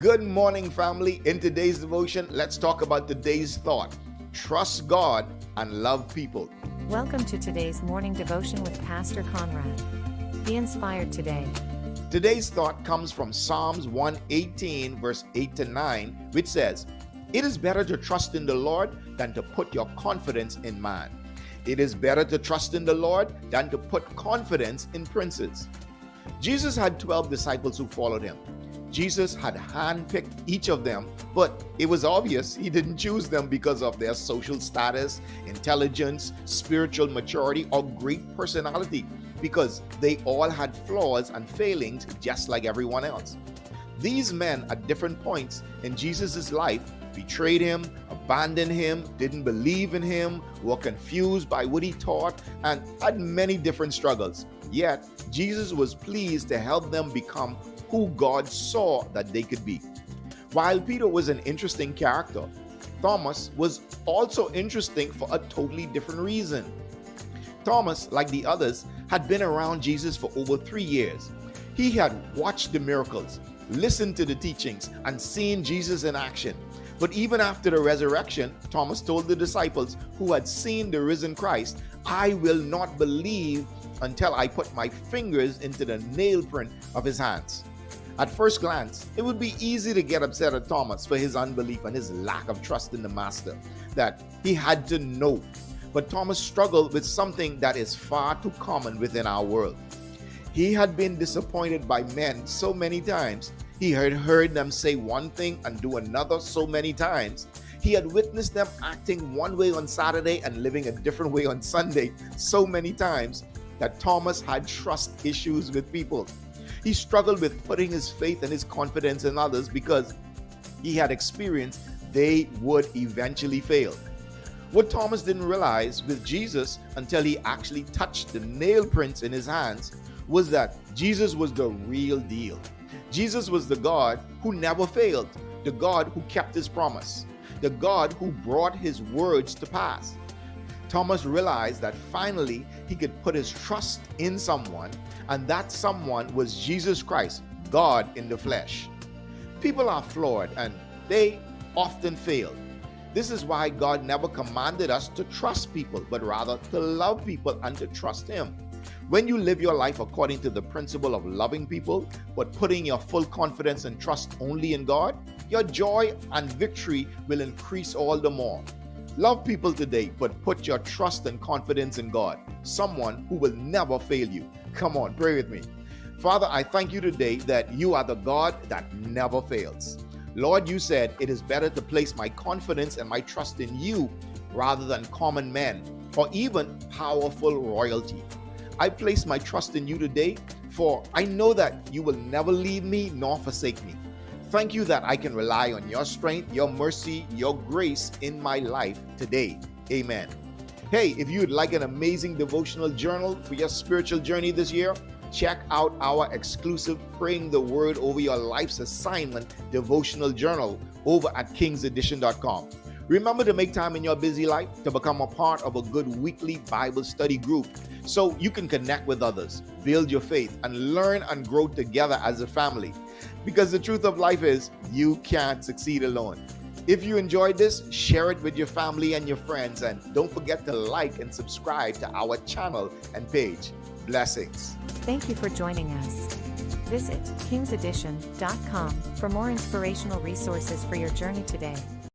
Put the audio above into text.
Good morning, family. In today's devotion, let's talk about today's thought. Trust God and love people. Welcome to today's morning devotion with Pastor Conrad. Be inspired today. Today's thought comes from Psalms 118, verse 8 to 9, which says, "It is better to trust in the Lord than to put your confidence in man. It is better to trust in the Lord than to put confidence in princes." Jesus had 12 disciples who followed him. Jesus had handpicked each of them, but it was obvious he didn't choose them because of their social status, intelligence, spiritual maturity, or great personality, because they all had flaws and failings just like everyone else. These men at different points in Jesus' life betrayed him, abandoned him, didn't believe in him, were confused by what he taught, and had many different struggles. Yet, Jesus was pleased to help them become who God saw that they could be. While Peter was an interesting character, Thomas was also interesting for a totally different reason. Thomas, like the others, had been around Jesus for over 3 years. He had watched the miracles, listened to the teachings, and seen Jesus in action. But even after the resurrection, Thomas told the disciples who had seen the risen Christ, "I will not believe until I put my fingers into the nail print of his hands." At first glance, it would be easy to get upset at Thomas for his unbelief and his lack of trust in the Master, that he had to know. But Thomas struggled with something that is far too common within our world. He had been disappointed by men so many times. He had heard them say one thing and do another so many times. He had witnessed them acting one way on Saturday and living a different way on Sunday so many times that Thomas had trust issues with people. He struggled with putting his faith and his confidence in others because he had experienced they would eventually fail. What Thomas didn't realize with Jesus until he actually touched the nail prints in his hands was that Jesus was the real deal. Jesus was the God who never failed, the God who kept his promise, the God who brought his words to pass. Thomas realized that finally he could put his trust in someone, and that someone was Jesus Christ, God in the flesh. People are flawed and they often fail. This is why God never commanded us to trust people, but rather to love people and to trust Him. When you live your life according to the principle of loving people, but putting your full confidence and trust only in God, your joy and victory will increase all the more. Love people today, but put your trust and confidence in God, someone who will never fail you. Come on, pray with me. Father, I thank you today that you are the God that never fails. Lord, you said it is better to place my confidence and my trust in you rather than common men or even powerful royalty. I place my trust in you today, for I know that you will never leave me nor forsake me. Thank you that I can rely on your strength, your mercy, your grace in my life today. Amen. Hey, if you'd like an amazing devotional journal for your spiritual journey this year, check out our exclusive Praying the Word Over Your Life's Assignment devotional journal over at kingsedition.com. Remember to make time in your busy life to become a part of a good weekly Bible study group so you can connect with others, build your faith, and learn and grow together as a family. Because the truth of life is, you can't succeed alone. If you enjoyed this, share it with your family and your friends, and don't forget to like and subscribe to our channel and page. Blessings. Thank you for joining us. Visit kingsedition.com for more inspirational resources for your journey today.